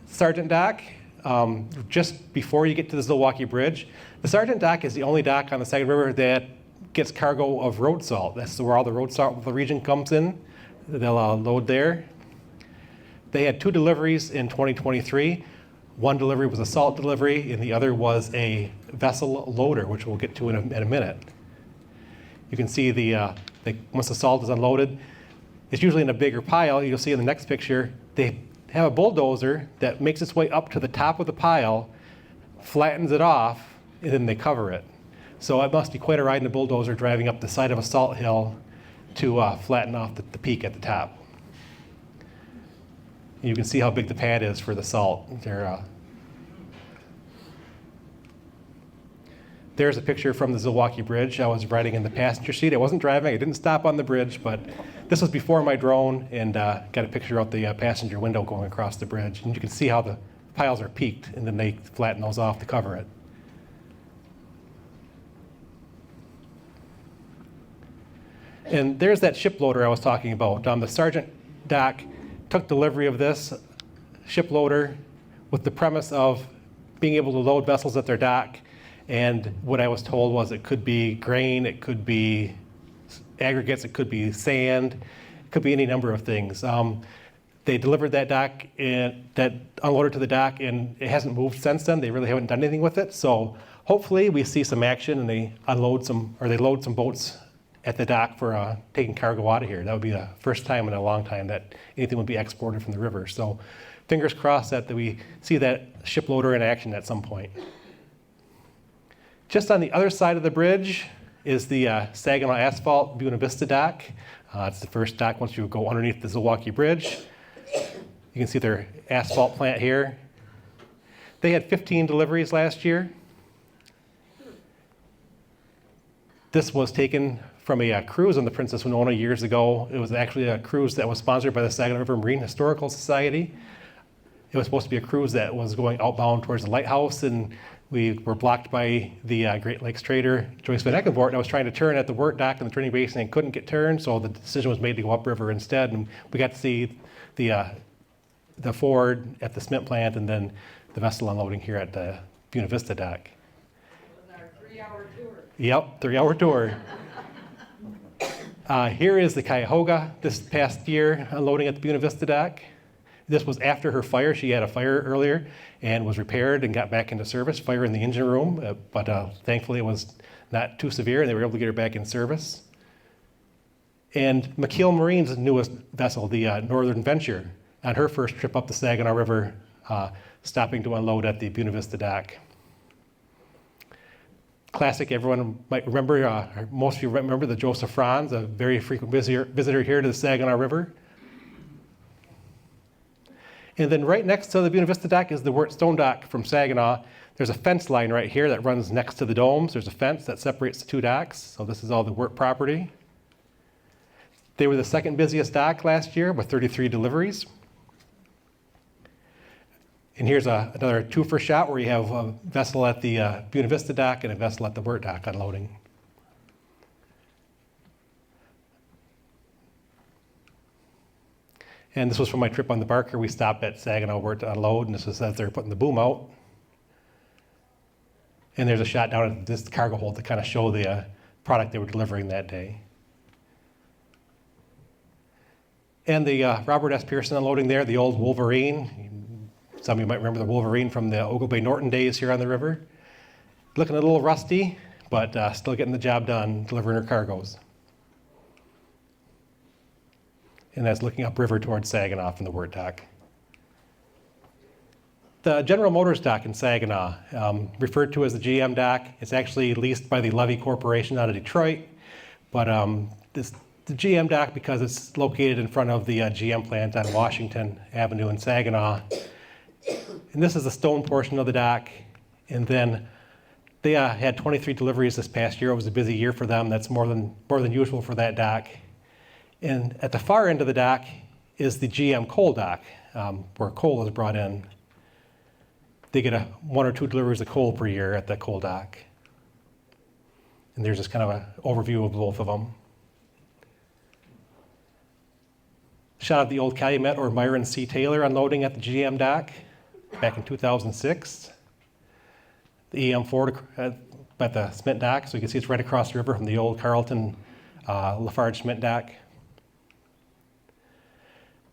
Sargent Dock, just before you get to the Zilwaukee Bridge. The Sargent Dock is the only dock on the Saginaw River that gets cargo of road salt. That's where all the road salt of the region comes in. They'll load there. They had 2 deliveries in 2023. One delivery was a salt delivery, and the other was a vessel loader, which we'll get to in a minute. You can see once the salt is unloaded, it's usually in a bigger pile. You'll see in the next picture, they have a bulldozer that makes its way up to the top of the pile, flattens it off, and then they cover it. So it must be quite a ride in a bulldozer driving up the side of a salt hill to flatten off the peak at the top. And you can see how big the pad is for the salt. There's a picture from the Zilwaukee Bridge. I was riding in the passenger seat. I wasn't driving. I didn't stop on the bridge, but this was before my drone, and got a picture out the passenger window going across the bridge. And you can see how the piles are peaked, and then they flatten those off to cover it. And there's that ship loader I was talking about. The Sargent Dock took delivery of this ship loader with the premise of being able to load vessels at their dock. And what I was told was it could be grain, it could be aggregates, it could be sand, it could be any number of things. They delivered that dock, that unloaded to the dock, and it hasn't moved since then. They really haven't done anything with it. So hopefully we see some action and they load some boats at the dock for taking cargo out of here. That would be the first time in a long time that anything would be exported from the river. So fingers crossed that we see that ship loader in action at some point. Just on the other side of the bridge is the Saginaw Asphalt Buena Vista Dock. It's the first dock once you go underneath the Zilwaukee Bridge. You can see their asphalt plant here. They had 15 deliveries last year. This was taken from a cruise on the Princess Winona years ago. It was actually a cruise that was sponsored by the Saginaw River Marine Historical Society. It was supposed to be a cruise that was going outbound towards the lighthouse, and we were blocked by the Great Lakes Trader, Joyce Van Eckenvoort, and I was trying to turn at the Wirt Dock in the Trinity Basin and couldn't get turned, so the decision was made to go upriver instead, and we got to see the the Ford at the cement plant, and then the vessel unloading here at the Buena Vista dock. It was our 3-hour tour. Yep, 3-hour tour. Here is the Cuyahoga this past year unloading at the Buena Vista dock. This was after her fire. She had a fire earlier and was repaired and got back into service, fire in the engine room, but thankfully it was not too severe and they were able to get her back in service. And McKeel Marine's newest vessel, the Northern Venture, on her first trip up the Saginaw River, stopping to unload at the Buena Vista dock. Classic, everyone might remember, most of you remember the Joseph Franz, a very frequent visitor here to the Saginaw River. And then right next to the Buena Vista dock is the Wirt Stone dock from Saginaw. There's a fence line right here that runs next to the domes. There's a fence that separates the two docks. So this is all the Wirt property. They were the second busiest dock last year with 33 deliveries. And here's another two-for shot where you have a vessel at the Buena Vista dock and a vessel at the Wirt dock unloading. And this was from my trip on the Barker. We stopped at Saginaw Wirt to unload, and this was as they're putting the boom out. And there's a shot down at this cargo hold to kind of show the product they were delivering that day. And the Robert S. Pearson unloading there, the old Wolverine. Some of you might remember the Wolverine from the Ogle Bay Norton days here on the river. Looking a little rusty, but still getting the job done, delivering her cargoes. And that's looking upriver towards Saginaw from the Wirt dock. The General Motors dock in Saginaw, referred to as the GM dock, it's actually leased by the Levy Corporation out of Detroit, but the GM dock, because it's located in front of the GM plant on Washington Avenue in Saginaw. And this is the stone portion of the dock. And then they had 23 deliveries this past year. It was a busy year for them. That's more than usual for that dock. And at the far end of the dock is the GM coal dock, where coal is brought in. They get 1 or 2 deliveries of coal per year at the coal dock. And there's just kind of an overview of both of them. Shot of the old Calumet or Myron C. Taylor unloading at the GM dock back in 2006. The EM Ford at the cement dock, so you can see it's right across the river from the old Carlton Lafarge cement dock.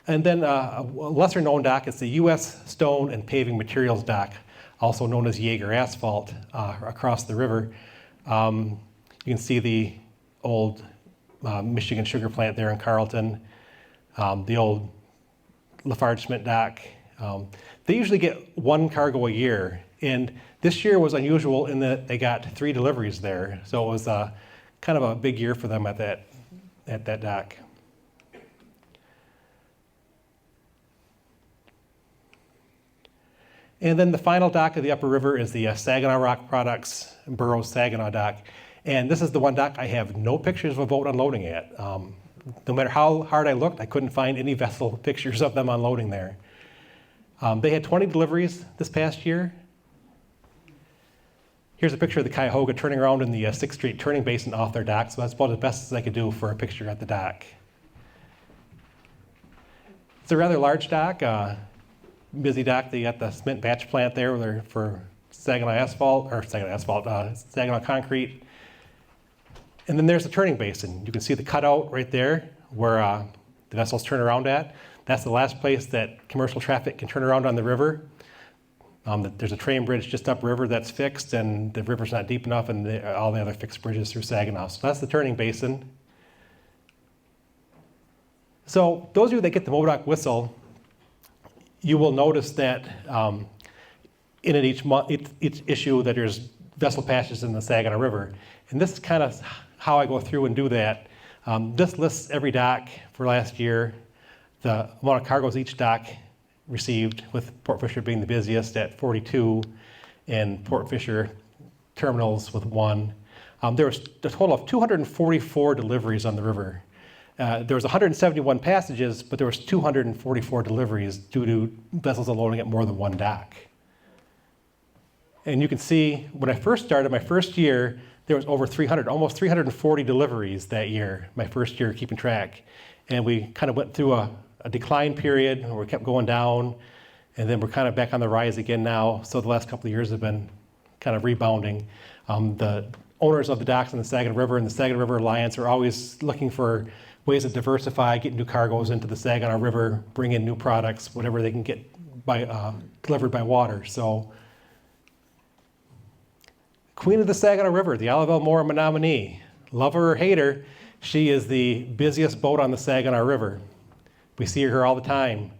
And then a lesser known dock is the U.S. Stone and Paving Materials dock, also known as Jaeger Asphalt, across the river. You can see the old Michigan sugar plant there in Carlton, the old Lafarge cement dock. They usually get 1 cargo a year, and this year was unusual in that they got 3 deliveries there, so it was kind of a big year for them at that dock. And then the final dock of the upper river is the Saginaw Rock Products Burroughs Saginaw dock. And this is the one dock I have no pictures of a boat unloading at. No matter how hard I looked, I couldn't find any vessel pictures of them unloading there. They had 20 deliveries this past year. Here's a picture of the Cuyahoga turning around in the 6th Street turning basin off their dock, so that's about as best as I could do for a picture at the dock. It's a rather large dock. Busy dock. They got the cement batch plant there for Saginaw concrete. And then there's the turning basin. You can see the cutout right there where the vessels turn around at. That's the last place that commercial traffic can turn around on the river. There's a train bridge just upriver that's fixed, and the river's not deep enough, and all the other fixed bridges through Saginaw. So that's the turning basin. So those of you that get the MODOC whistle, you will notice that in each issue that there's vessel passages in the Saginaw River. And this is kind of how I go through and do that. This lists every dock for last year, the amount of cargoes each dock received, with Port Fisher being the busiest at 42, and Port Fisher terminals with 1. There was a total of 244 deliveries on the river. There was 171 passages, but there was 244 deliveries due to vessels unloading at more than 1 dock. And you can see when I first started, my first year, there was over 300, almost 340 deliveries that year, my first year keeping track. And we kind of went through a a decline period, and we kept going down, and then we're kind of back on the rise again now. So the last couple of years have been kind of rebounding. The owners of the docks in the Saginaw River and the Saginaw River Alliance are always looking for ways to diversify, get new cargoes into the Saginaw River, bring in new products, whatever they can get by delivered by water. So, Queen of the Saginaw River, the Olive Elmore Menominee. Love her or hate her, she is the busiest boat on the Saginaw River. We see her all the time.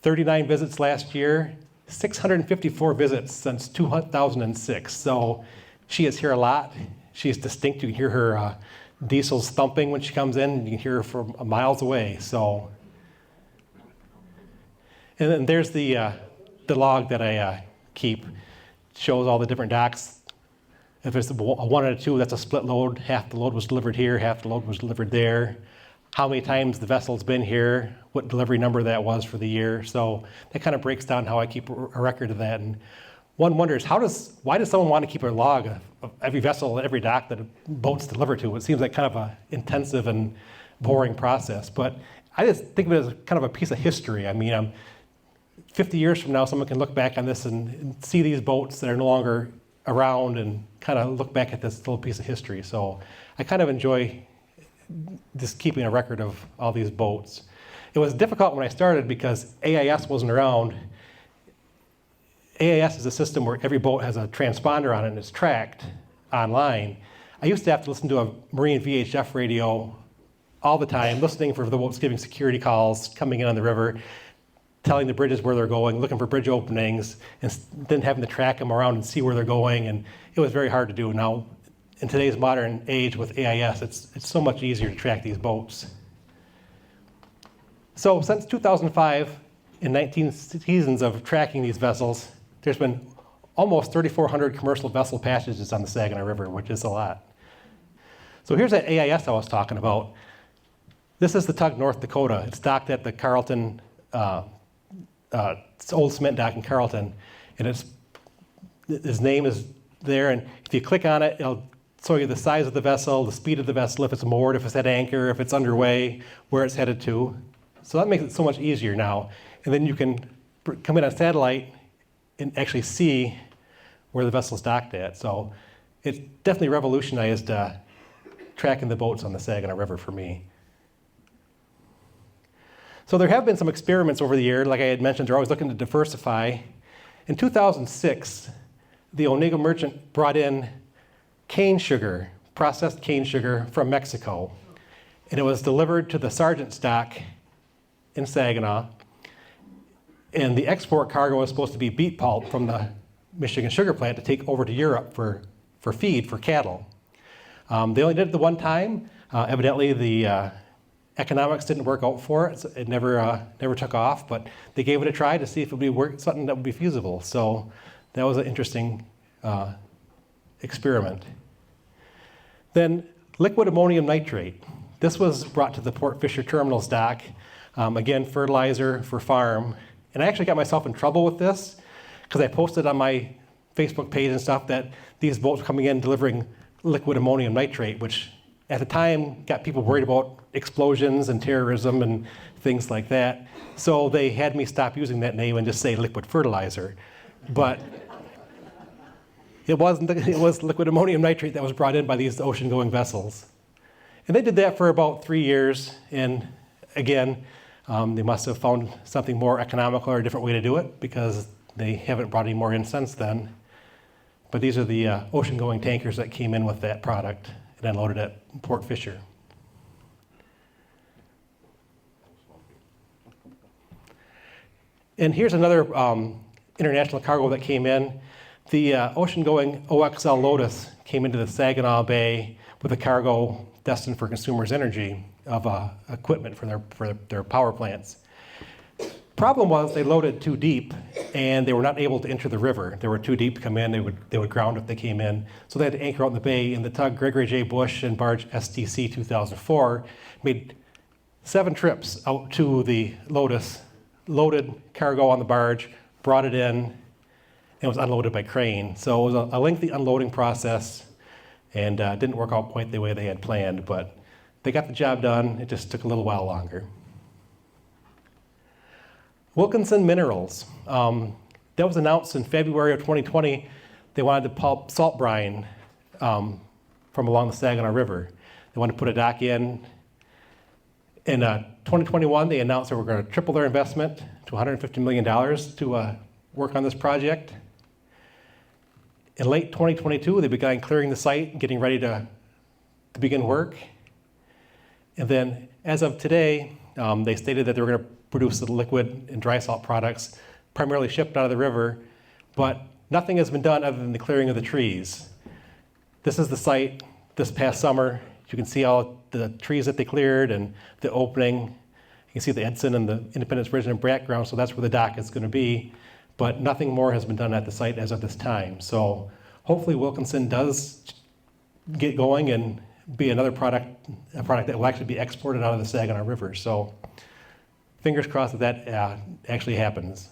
39 visits last year, 654 visits since 2006. So she is here a lot. She is distinct. You can hear her diesels thumping when she comes in. You can hear her from miles away. So, and then there's the log that I keep. Shows all the different docks. If it's a 1 and a 2, that's a split load. Half the load was delivered here, half the load was delivered there. How many times the vessel's been here, what delivery number that was for the year. So that kind of breaks down how I keep a record of that. And one wonders, why does someone want to keep a log of every vessel, every dock that a boat's delivered to? It seems like kind of an intensive and boring process. But I just think of it as kind of a piece of history. I mean, 50 years from now, someone can look back on this and see these boats that are no longer around and kind of look back at this little piece of history. So I kind of enjoy just keeping a record of all these boats. It was difficult when I started because AIS wasn't around. AIS is a system where every boat has a transponder on it and it's tracked online. I used to have to listen to a marine VHF radio all the time, listening for the boats giving security calls, coming in on the river, telling the bridges where they're going, looking for bridge openings, and then having to track them around and see where they're going. And it was very hard to do. Now, in today's modern age with AIS, it's so much easier to track these boats. So since 2005, in 19 seasons of tracking these vessels, there's been almost 3,400 commercial vessel passages on the Saginaw River, which is a lot. So here's that AIS I was talking about. This is the tug North Dakota. It's docked at the Carlton, it's old cement dock in Carlton, and his name is there, and if you click on it, it'll show you the size of the vessel, the speed of the vessel, if it's moored, if it's at anchor, if it's underway, where it's headed to. So that makes it so much easier now. And then you can come in on satellite and actually see where the vessel's docked at. So it's definitely revolutionized tracking the boats on the Saginaw River for me. So there have been some experiments over the year. Like I had mentioned, they're always looking to diversify. In 2006, the Onega Merchant brought in cane sugar, processed cane sugar from Mexico. And it was delivered to the Sargent's dock in Saginaw. And the export cargo was supposed to be beet pulp from the Michigan sugar plant to take over to Europe for feed for cattle. They only did it the one time. Evidently, the economics didn't work out for it. So it never took off, but they gave it a try to see if it would be something that would be feasible. So that was an interesting experiment. Then liquid ammonium nitrate. This was brought to the Port Fisher Terminals dock. Again, fertilizer for farm. And I actually got myself in trouble with this because I posted on my Facebook page and stuff that these boats were coming in delivering liquid ammonium nitrate, which at the time got people worried about explosions and terrorism and things like that. So they had me stop using that name and just say liquid fertilizer. But it was liquid ammonium nitrate that was brought in by these ocean-going vessels. And they did that for about 3 years. And again, they must have found something more economical or a different way to do it because they haven't brought any more in since then. But these are the ocean-going tankers that came in with that product and unloaded at Port Fisher. And here's another international cargo that came in. The ocean-going OXL Lotus came into the Saginaw Bay with a cargo destined for consumers' energy of equipment for their power plants. Problem was they loaded too deep and they were not able to enter the river. They were too deep to come in. They would ground if they came in. So they had to anchor out in the bay, and the tug Gregory J. Bush and barge STC 2004 made 7 trips out to the Lotus, loaded cargo on the barge, brought it in, and it was unloaded by crane. So it was a lengthy unloading process and didn't work out quite the way they had planned, but they got the job done. It just took a little while longer. Wilkinson Minerals. That was announced in February of 2020. They wanted to pulp salt brine from along the Saginaw River. They wanted to put a dock in. In 2021, they announced they were going to triple their investment to $150 million to work on this project. In late 2022, they began clearing the site, getting ready to begin work. And then, as of today, they stated that they were going to produce the liquid and dry salt products, primarily shipped out of the river, but nothing has been done other than the clearing of the trees. This is the site this past summer. You can see all the trees that they cleared and the opening. You can see the Edson and the Independence Bridge in the background, so that's where the dock is going to be. But nothing more has been done at the site as of this time. So hopefully Wilkinson does get going and be a product that will actually be exported out of the Saginaw River. So fingers crossed that actually happens.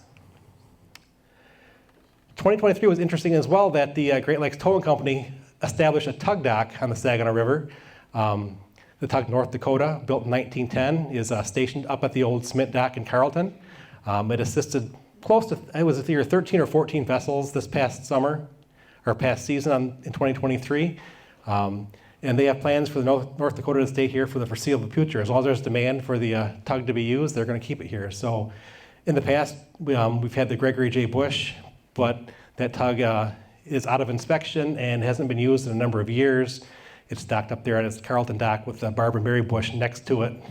2023 was interesting as well that the Great Lakes Towing Company established a tug dock on the Saginaw River. The tug North Dakota, built in 1910, is stationed up at the old cement dock in Carlton. It assisted it was either 13 or 14 vessels this past summer, or past season in 2023. And they have plans for the North Dakota to stay here for the foreseeable future. As long as there's demand for the tug to be used, they're going to keep it here. So in the past, we've had the Gregory J. Bush, but that tug is out of inspection and hasn't been used in a number of years. It's docked up there at its Carlton dock with the Barbara Mary Bush next to it.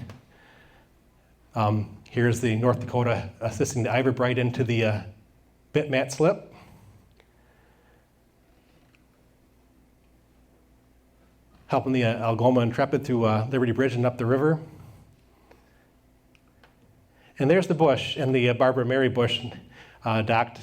Here's the North Dakota assisting the Iverbright into the bit mat slip. Helping the Algoma Intrepid through Liberty Bridge and up the river. And there's the Bush and the Barbara Mary Bush docked.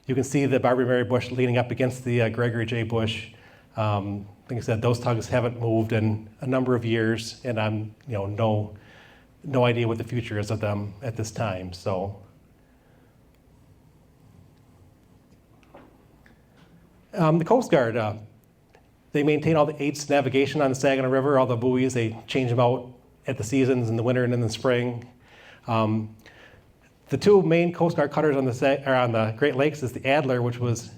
You can see the Barbara Mary Bush leaning up against the Gregory J. Bush. Like I said, those tugs haven't moved in a number of years, and I'm no idea what the future is of them at this time. So the Coast Guard, they maintain all the aids to navigation on the Saginaw River, all the buoys. They change them out at the seasons in the winter and in the spring. The two main Coast Guard cutters on the Great Lakes is the Adler, which was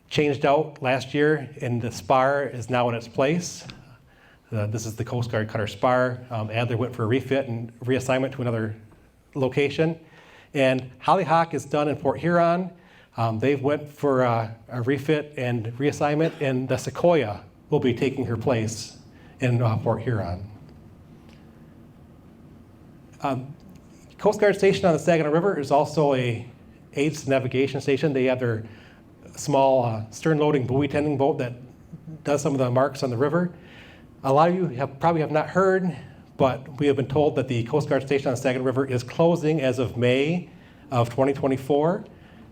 changed out last year, and the spar is now in its place. This is the Coast Guard cutter spar. Adler went for a refit and reassignment to another location. And Hollyhock is done in Port Huron. They went for a refit and reassignment, and the Sequoia will be taking her place in Port Huron. Coast Guard station on the Saginaw River is also a aids to navigation station. They have their small stern loading buoy tending boat that does some of the marks on the river. A lot of you probably have not heard, but we have been told that the Coast Guard station on the Saginaw River is closing as of May of 2024.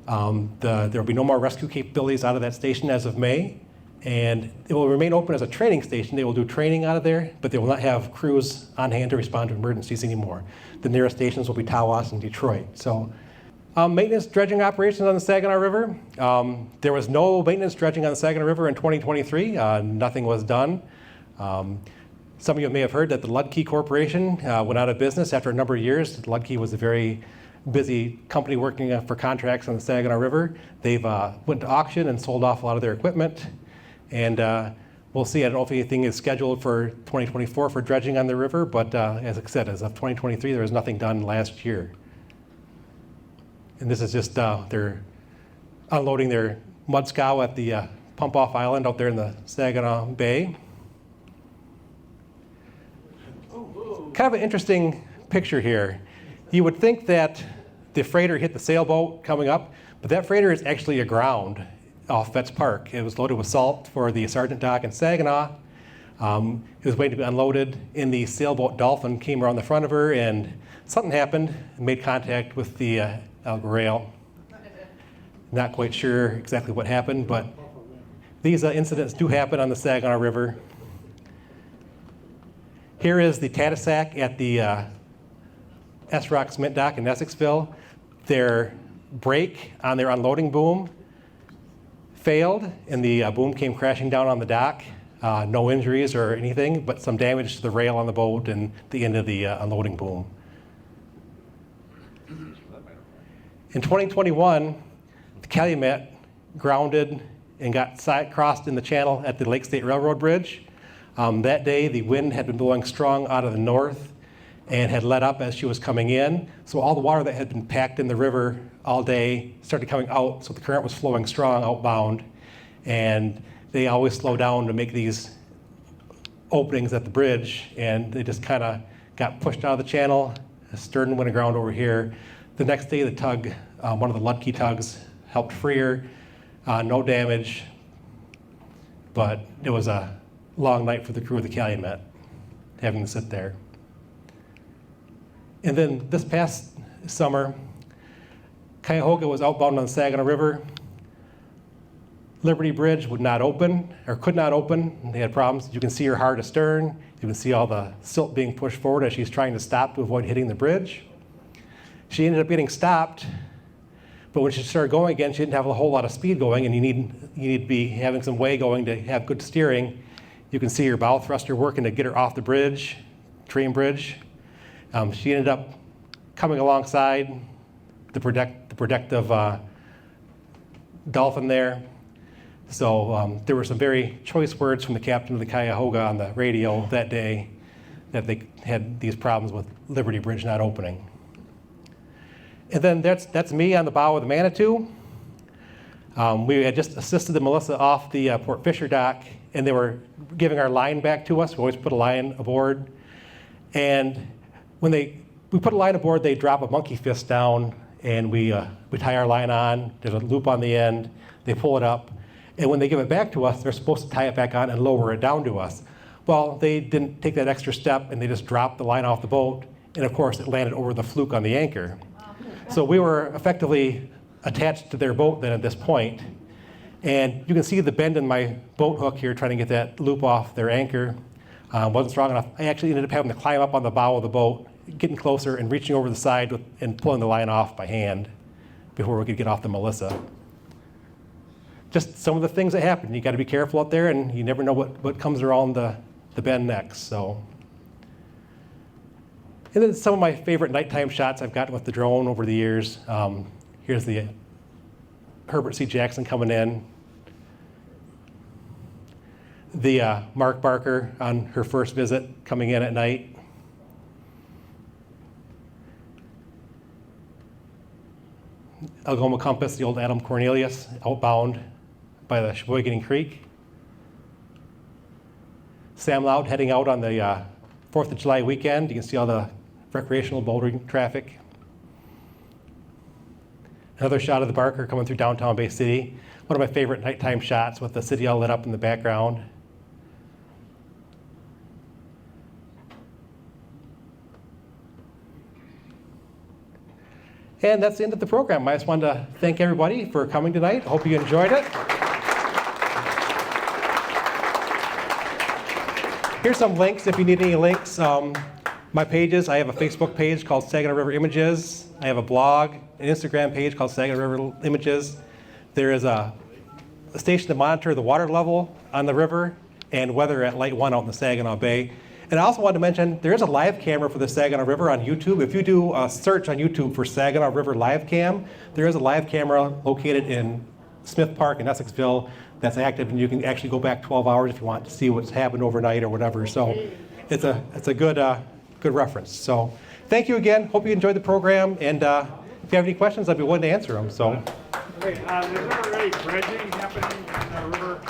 There will be no more rescue capabilities out of that station as of May, and it will remain open as a training station. They will do training out of there, but they will not have crews on hand to respond to emergencies anymore. The nearest stations will be Tawas and Detroit. So, maintenance dredging operations on the Saginaw River. There was no maintenance dredging on the Saginaw River in 2023. Nothing was done. Some of you may have heard that the Ludke Corporation went out of business after a number of years. Ludke was a very busy company working for contracts on the Saginaw River. They've went to auction and sold off a lot of their equipment. And we'll see. I don't know if anything is scheduled for 2024 for dredging on the river, but as I said, as of 2023, there was nothing done last year. And this is just they're unloading their mud scow at the pump-off island out there in the Saginaw Bay. Kind of an interesting picture here. You would think that the freighter hit the sailboat coming up, but that freighter is actually aground off Betts Park. It was loaded with salt for the Sargent Dock in Saginaw. It was waiting to be unloaded, and the sailboat Dolphin came around the front of her, and something happened and made contact with the Alga rail. Not quite sure exactly what happened, but these incidents do happen on the Saginaw River. Here is the Tadoussac at the S-Rock Cement Dock in Essexville. Their brake on their unloading boom failed, and the boom came crashing down on the dock. No injuries or anything, but some damage to the rail on the boat and the end of the unloading boom. In 2021, the Calumet grounded and got crossed in the channel at the Lake State Railroad Bridge. That day, the wind had been blowing strong out of the north and had let up as she was coming in. So all the water that had been packed in the river all day started coming out, so the current was flowing strong outbound. And they always slow down to make these openings at the bridge, and they just kind of got pushed out of the channel. The stern went aground over here. The next day, the tug, one of the Ludke tugs, helped free her. No damage, but it was a long night for the crew of the Calumet, having to sit there. And then this past summer, Cuyahoga was outbound on the Saginaw River. Liberty Bridge would not open, or could not open. They had problems. You can see her hard astern. You can see all the silt being pushed forward as she's trying to stop to avoid hitting the bridge. She ended up getting stopped, but when she started going again, she didn't have a whole lot of speed going, and you need to be having some way going to have good steering. You can see her bow thruster working to get her off the bridge, train bridge. She ended up coming alongside the protective dolphin there. So there were some very choice words from the captain of the Cuyahoga on the radio that day that they had these problems with Liberty Bridge not opening. And then that's me on the bow of the Manitou. We had just assisted the Melissa off the Port Fisher dock, and they were giving our line back to us. We always put a line aboard. And when we put a line aboard, they drop a monkey fist down, and we tie our line on. There's a loop on the end. They pull it up. And when they give it back to us, they're supposed to tie it back on and lower it down to us. Well, they didn't take that extra step, and they just dropped the line off the boat. And of course, it landed over the fluke on the anchor. So we were effectively attached to their boat then at this point. And you can see the bend in my boat hook here trying to get that loop off their anchor. Wasn't strong enough. I actually ended up having to climb up on the bow of the boat, getting closer and reaching over the side and pulling the line off by hand before we could get off the Melissa. Just some of the things that happen. You got to be careful out there, and you never know what comes around the bend next. So, and then some of my favorite nighttime shots I've gotten with the drone over the years. Here's the Herbert C. Jackson coming in. The Mark Barker on her first visit coming in at night. Algoma Compass, the old Adam Cornelius, outbound by the Sheboygan Creek. Sam Loud heading out on the 4th of July weekend. You can see all the recreational bouldering traffic. Another shot of the Barker coming through downtown Bay City. One of my favorite nighttime shots with the city all lit up in the background. And that's the end of the program. I just wanted to thank everybody for coming tonight. Hope you enjoyed it. Here's some links if you need any links. My pages, I have a Facebook page called Saginaw River Images. I have a blog, an Instagram page called Saginaw River Images. There is a station to monitor the water level on the river and weather at Light 1 out in the Saginaw Bay. And I also wanted to mention, there is a live camera for the Saginaw River on YouTube. If you do a search on YouTube for Saginaw River Live Cam, there is a live camera located in Smith Park in Essexville that's active, and you can actually go back 12 hours if you want to see what's happened overnight or whatever. So it's a good reference. So thank you again. Hope you enjoyed the program, and if you have any questions, I'd be willing to answer them. So. Okay, is there any dredging happening in the river?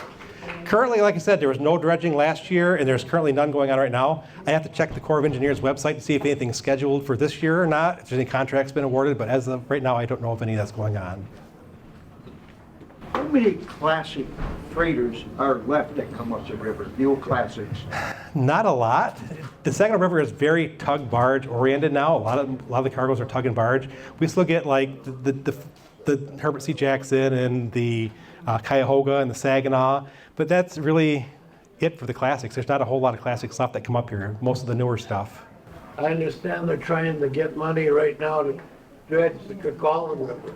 Currently, like I said, there was no dredging last year, and there's currently none going on right now. I have to check the Corps of Engineers website to see if anything's scheduled for this year or not, if there's any contracts been awarded, but as of right now, I don't know if any that's going on. How many classic freighters are left that come up the river, the old classics? Not a lot. The Saginaw River is very tug barge oriented now. A lot of the cargoes are tug and barge. We still get like the Herbert C. Jackson and the Cuyahoga and the Saginaw, but that's really it for the classics. There's not a whole lot of classic stuff that come up here. Most of the newer stuff. I understand they're trying to get money right now to dredge the Cuyahoga River.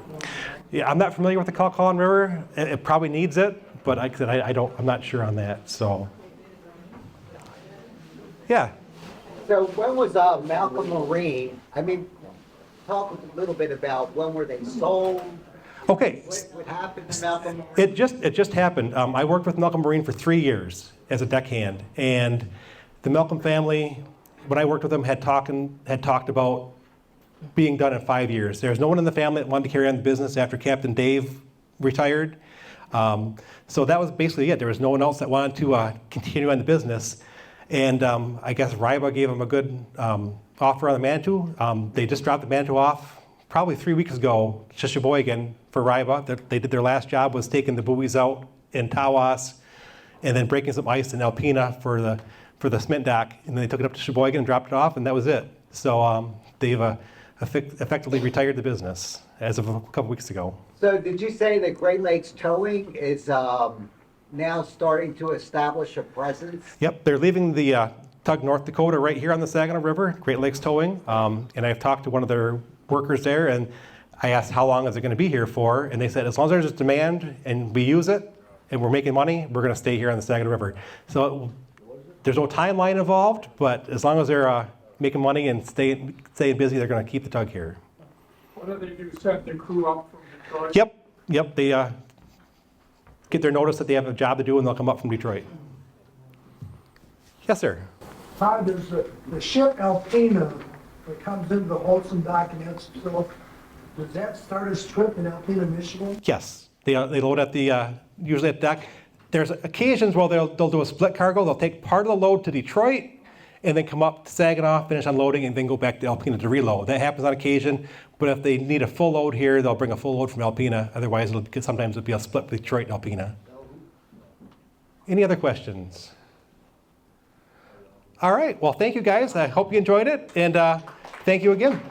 Yeah, I'm not familiar with the Calcallan River. It probably needs it, but like I said, I'm not sure on that. So, yeah. So when was Malcolm Marine, talk a little bit about when were they sold? Okay, What happened to Malcolm? it just happened. I worked with Malcolm Marine for 3 years as a deckhand, and the Malcolm family, when I worked with them, had talked about being done in 5 years. There's no one in the family that wanted to carry on the business after Captain Dave retired. So that was basically it. There was no one else that wanted to continue on the business. And I guess RIBA gave them a good offer on the Manitou. They just dropped the Manitou off probably 3 weeks ago to Sheboygan for RIBA. They did their last job was taking the buoys out in Tawas and then breaking some ice in Alpena for the cement dock. And then they took it up to Sheboygan and dropped it off, and that was it. So they've effectively retired the business as of a couple weeks ago. So did you say that Great Lakes Towing is now starting to establish a presence? Yep, they're leaving the Tug North Dakota right here on the Saginaw River, Great Lakes Towing. And I've talked to one of their workers there, and I asked how long is it going to be here for, and they said as long as there's demand and we use it and we're making money, we're going to stay here on the Saginaw River. So there's no timeline involved, but as long as they're making money and staying busy, they're going to keep the tug here. What do they do, set their crew up from Detroit? Yep, they get their notice that they have a job to do, and they'll come up from Detroit. Yes, sir. Todd, there's the ship Alpena that comes into the Holson dock and that's still, does that start its trip in Alpena, Michigan? Yes, they load at the usually at the dock. There's occasions where they'll do a split cargo. They'll take part of the load to Detroit and then come up to Saginaw, finish unloading, and then go back to Alpena to reload. That happens on occasion, but if they need a full load here, they'll bring a full load from Alpena. Otherwise, sometimes it'll be a split with Detroit and Alpena. Any other questions? All right, well, thank you guys. I hope you enjoyed it, and thank you again.